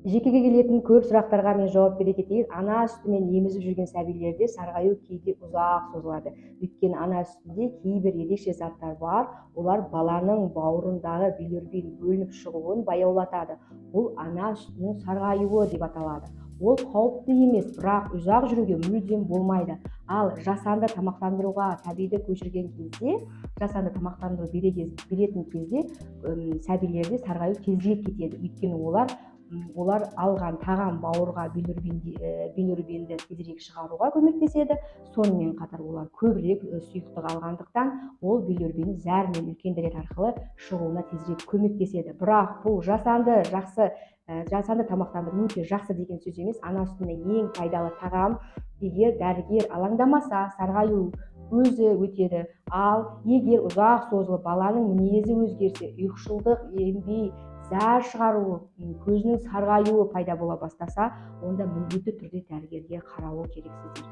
Жекеге келетін көп сұрақтарға мен жауап бере кетейін. Ана сүтімен емізіп жүрген сәбилерде сарғаю кейде ұзақ созылады. Өйткені ана сүтінде кейбір ерекше заттар бар, олар баланың бауырындағы билирубин бөлініп шығуын баяулатады. Бұл ана сүтінің сарғаюы деп аталады. Ол қауіпті емес, бірақ ұзақ жүруге мүлдем болмайды. Ал жасанды тамақтандыруға табиғи көшірген кезде, жасанды тамақтандыру беретін кезде сәбилерде сарғаю тезірек кетеді. Өйткені олар алған тағам бауырға билирубинді тезірек шығаруға көмектеседі. Сонымен қатар олар көбірек сұйықтық алғандықтан ол билирубин зәр мен үлкен дәрет арқылы шығуына тезірек көмектеседі. Бірақ бұл жасанды тамақтандыру өте жақсы деген сөз емес. Ана сүтіне ең пайдалы тағам, егер дәрігер алаңдамаса, сарғаю өзі өтеді. Ал егер ұзақ созылып баланың мінезі өзгерсе, ұйқышылдық, ембей, зәр шығаруы, көзінің сарғаюы пайда бола бастаса, онда міндетті түрде дәрігерге қаралу керексіздер.